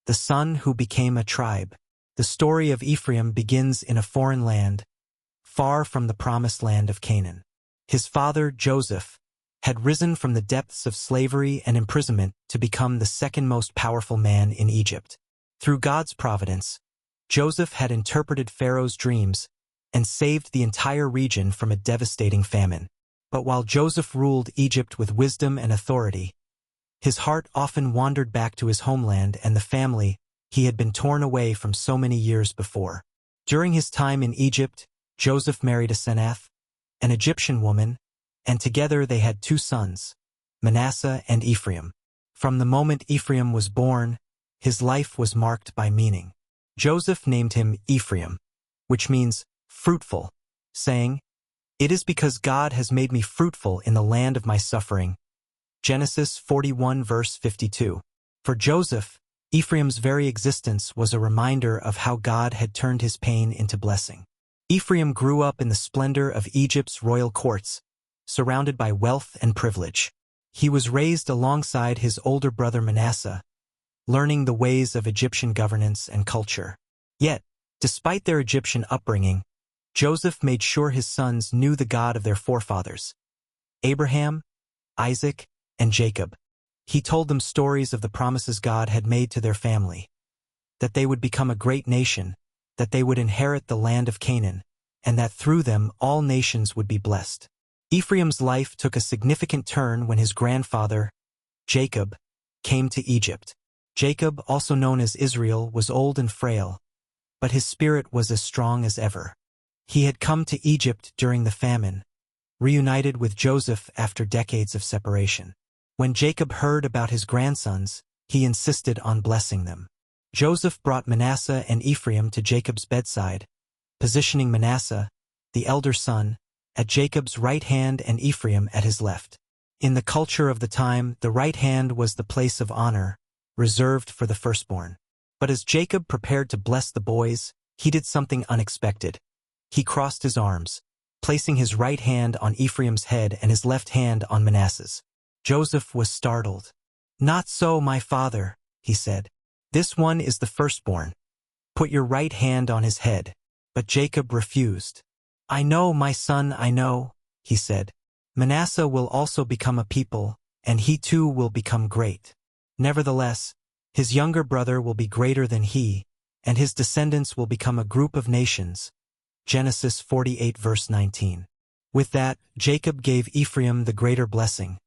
the son who became a tribe. The story of Ephraim begins in a foreign land, far from the promised land of Canaan. His father, Joseph, had risen from the depths of slavery and imprisonment to become the second most powerful man in Egypt. Through God's providence, Joseph had interpreted Pharaoh's dreams and saved the entire region from a devastating famine. But while Joseph ruled Egypt with wisdom and authority, his heart often wandered back to his homeland and the family he had been torn away from so many years before. During his time in Egypt, Joseph married Asenath, an Egyptian woman, and together they had 2 sons, Manasseh and Ephraim. From the moment Ephraim was born, his life was marked by meaning. Joseph named him Ephraim, which means fruitful, saying, "It is because God has made me fruitful in the land of my suffering." Genesis 41 verse 52. For Joseph, Ephraim's very existence was a reminder of how God had turned his pain into blessing. Ephraim grew up in the splendor of Egypt's royal courts, surrounded by wealth and privilege. He was raised alongside his older brother Manasseh, learning the ways of Egyptian governance and culture. Yet, despite their Egyptian upbringing, Joseph made sure his sons knew the God of their forefathers, Abraham, Isaac, and Jacob. He told them stories of the promises God had made to their family, that they would become a great nation, that they would inherit the land of Canaan, and that through them all nations would be blessed. Ephraim's life took a significant turn when his grandfather, Jacob, came to Egypt. Jacob, also known as Israel, was old and frail, but his spirit was as strong as ever. He had come to Egypt during the famine, reunited with Joseph after decades of separation. When Jacob heard about his grandsons, he insisted on blessing them. Joseph brought Manasseh and Ephraim to Jacob's bedside, positioning Manasseh, the elder son, at Jacob's right hand and Ephraim at his left. In the culture of the time, the right hand was the place of honor, reserved for the firstborn. But as Jacob prepared to bless the boys, he did something unexpected. He crossed his arms, placing his right hand on Ephraim's head and his left hand on Manasseh's. Joseph was startled. "Not so, my father," he said. "This one is the firstborn. Put your right hand on his head." But Jacob refused. "I know, my son, I know," he said. "Manasseh will also become a people, and he too will become great. Nevertheless, his younger brother will be greater than he, and his descendants will become a group of nations." Genesis 48 verse 19. With that, Jacob gave Ephraim the greater blessing,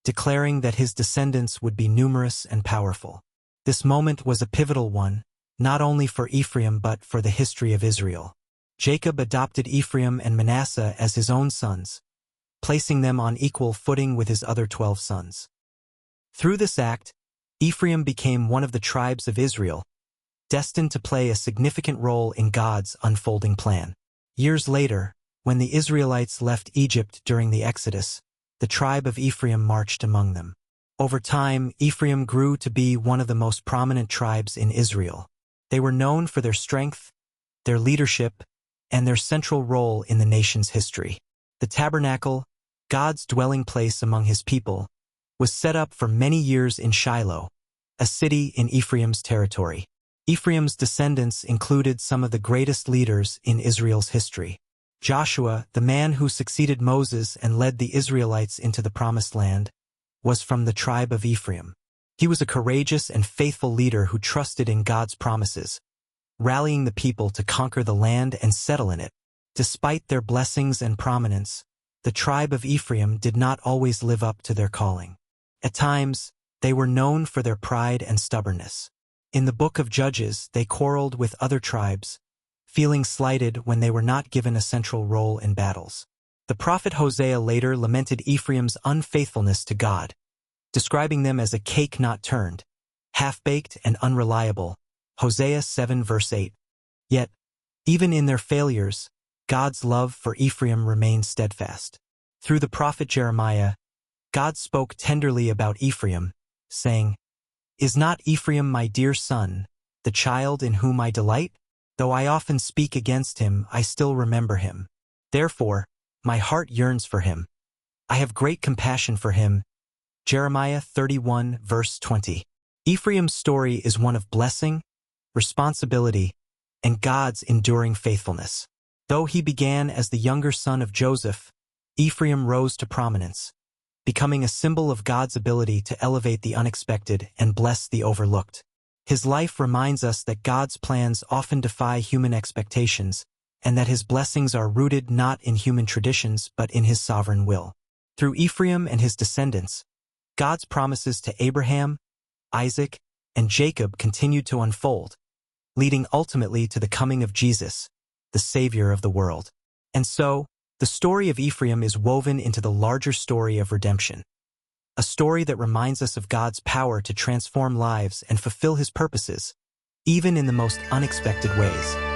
declaring that his descendants would be numerous and powerful. This moment was a pivotal one, not only for Ephraim but for the history of Israel. Jacob adopted Ephraim and Manasseh as his own sons, placing them on equal footing with his other 12 sons. Through this act, Ephraim became one of the tribes of Israel, destined to play a significant role in God's unfolding plan. Years later, when the Israelites left Egypt during the Exodus, the tribe of Ephraim marched among them. Over time, Ephraim grew to be one of the most prominent tribes in Israel. They were known for their strength, their leadership, and their central role in the nation's history. The tabernacle, God's dwelling place among his people, was set up for many years in Shiloh, a city in Ephraim's territory. Ephraim's descendants included some of the greatest leaders in Israel's history. Joshua, the man who succeeded Moses and led the Israelites into the Promised Land, was from the tribe of Ephraim. He was a courageous and faithful leader who trusted in God's promises, rallying the people to conquer the land and settle in it. Despite their blessings and prominence, the tribe of Ephraim did not always live up to their calling. At times, they were known for their pride and stubbornness. In the book of Judges, they quarreled with other tribes, feeling slighted when they were not given a central role in battles. The prophet Hosea later lamented Ephraim's unfaithfulness to God, describing them as a cake not turned, half-baked and unreliable. Hosea 7 verse 8. Yet, even in their failures, God's love for Ephraim remained steadfast. Through the prophet Jeremiah, God spoke tenderly about Ephraim, saying, "Is not Ephraim my dear son, the child in whom I delight? Though I often speak against him, I still remember him. Therefore, my heart yearns for him. I have great compassion for him." Jeremiah 31 verse 20. Ephraim's story is one of blessing, responsibility, and God's enduring faithfulness. Though he began as the younger son of Joseph, Ephraim rose to prominence, becoming a symbol of God's ability to elevate the unexpected and bless the overlooked. His life reminds us that God's plans often defy human expectations, and that his blessings are rooted not in human traditions but in his sovereign will. Through Ephraim and his descendants, God's promises to Abraham, Isaac, and Jacob continued to unfold, leading ultimately to the coming of Jesus, the Savior of the world. And so, the story of Ephraim is woven into the larger story of redemption, a story that reminds us of God's power to transform lives and fulfill his purposes, even in the most unexpected ways.